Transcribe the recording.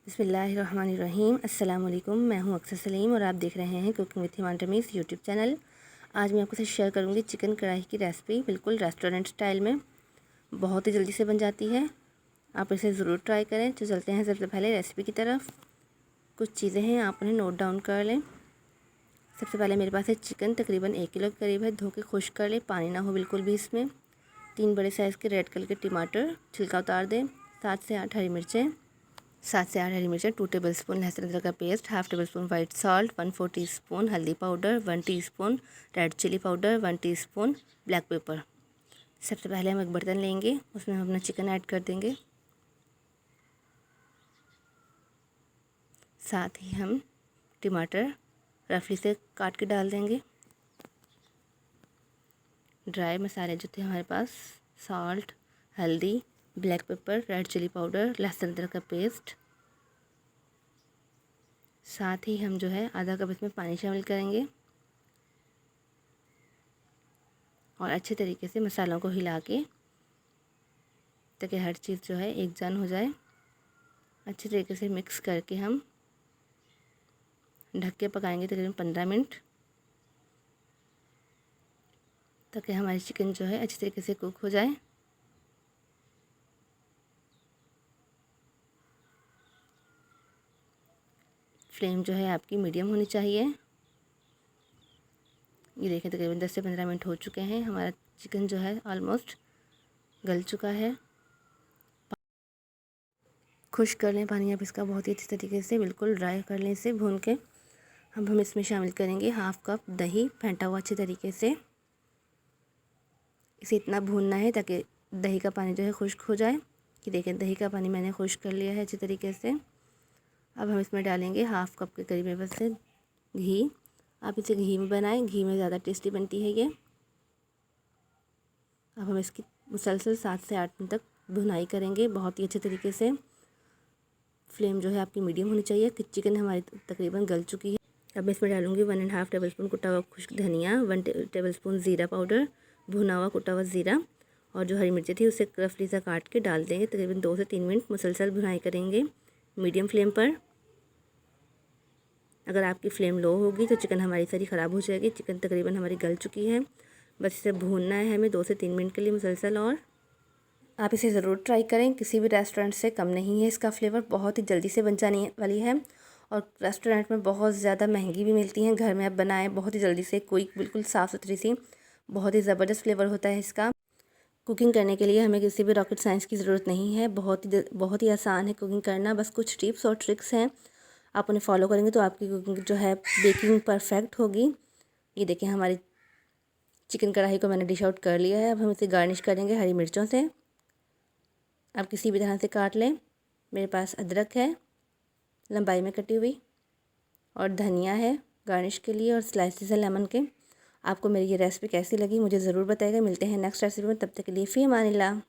बिस्मिल्लाहिर्रहमानिर्रहीम। अस्सलाम वालेकुम। मैं हूं अक्सर सलीम और आप देख रहे हैं कुकिंग विथ हिमांटा मीस यूट्यूब चैनल। आज मैं आपके साथ शेयर करूंगी चिकन कढ़ाई की रेसिपी, बिल्कुल रेस्टोरेंट स्टाइल में। बहुत ही जल्दी से बन जाती है, आप इसे ज़रूर ट्राई करें। तो चलते हैं सबसे पहले रेसिपी की तरफ। कुछ चीज़ें हैं, आप उन्हें नोट डाउन कर लें। सबसे पहले मेरे पास है चिकन, तकरीबन 1 किलो के करीब है। धो के खुश कर लें, पानी ना हो बिल्कुल भी इसमें। 3 बड़े साइज़ के रेड कलर के टमाटर, छिलका उतार दें। 7 से 8 हरी मिर्चें, 7 से 8 हरी मिर्चें। 2 टेबलस्पून लहसुन अदरक का paste, half tablespoon white salt, 1/4 teaspoon हल्दी powder, 1 teaspoon red chili powder, 1 teaspoon black pepper. सबसे पहले हम एक बर्तन लेंगे, उसमें हम अपना चिकन ऐड कर देंगे। साथ ही हम टमाटर रफली से काट के डाल देंगे। ड्राई मसाले जो थे हमारे पास, सॉल्ट, हल्दी, black pepper, red chili powder, लहसुन अदरक का पेस्ट। साथ ही हम जो है आधा कप इसमें पानी शामिल करेंगे और अच्छे तरीके से मसालों को हिला के, ताकि हर चीज़ जो है एक जान हो जाए। अच्छे तरीके से मिक्स करके हम ढक के पकाएंगे तकरीबन 15 मिनट, ताकि हमारी चिकन जो है अच्छे तरीके से कुक हो जाए। फ्लेम जो है आपकी मीडियम होनी चाहिए। ये देखें, तकरीबन 10 से 15 मिनट हो चुके हैं। हमारा चिकन जो है ऑलमोस्ट गल चुका है। खुश्क कर लें पानी आप इसका बहुत ही अच्छे तरीके से, बिल्कुल ड्राई कर लें इसे भून के। अब हम इसमें शामिल करेंगे हाफ कप दही, फेंटा हुआ अच्छे तरीके से। इसे इतना भूनना है ताकि दही का पानी जो है खुश्क हो जाए। कि देखें, दही का पानी मैंने खुश्क कर लिया है अच्छे तरीके से। अब हम इसमें डालेंगे हाफ कप के करीब मेरे पास से घी। आप इसे घी में बनाएं, घी में ज़्यादा टेस्टी बनती है ये। अब हम इसकी मुसलसल 7 से 8 मिनट तक भुनाई करेंगे बहुत ही अच्छे तरीके से। फ्लेम जो है आपकी मीडियम होनी चाहिए। कि चिकन हमारी तकरीबन गल चुकी है। अब मैं इसमें डालूंगी 1.5 टेबल स्पून कुटा हुआ खुश्क धनिया, 1 टेबल स्पून ज़ीरा पाउडर, भुना हुआ कुटा हुआ ज़ीरा, और जो हरी मिर्ची थी उसे रफली सा काट के डाल देंगे। तकरीबन 2 से 3 मिनट मुसलसल भुनाई करेंगे मीडियम फ्लेम पर। अगर आपकी फ्लेम लो होगी तो चिकन हमारी सारी ख़राब हो जाएगी। चिकन तकरीबन हमारी गल चुकी है, बस इसे भूनना है हमें 2 से 3 मिनट के लिए मुसलसल। और आप इसे ज़रूर ट्राई करें, किसी भी रेस्टोरेंट से कम नहीं है इसका फ्लेवर। बहुत ही जल्दी से बन जाने वाली है और रेस्टोरेंट में बहुत ज़्यादा महंगी भी मिलती हैं। घर में आप बनाएं बहुत ही जल्दी से, कोई बिल्कुल साफ़ सुथरी सी, बहुत ही ज़बरदस्त फ्लेवर होता है इसका। कुकिंग करने के लिए हमें किसी भी रॉकेट साइंस की ज़रूरत नहीं है। बहुत ही आसान है कुकिंग करना। बस कुछ टिप्स और ट्रिक्स हैं, आप उन्हें फॉलो करेंगे तो आपकी कुकिंग जो है बेकिंग परफेक्ट होगी। ये देखें, हमारी चिकन कढ़ाई को मैंने डिश आउट कर लिया है। अब हम इसे गार्निश करेंगे हरी मिर्चों से। आप किसी भी तरह से काट लें। मेरे पास अदरक है लंबाई में कटी हुई, और धनिया है गार्निश के लिए, और स्लाइसेस है लेमन के। आपको मेरी ये रेसिपी कैसी लगी मुझे ज़रूर बताइएगा। मिलते हैं नेक्स्ट रेसिपी में, तब तक के लिए फ़ी अमानिल्लाह।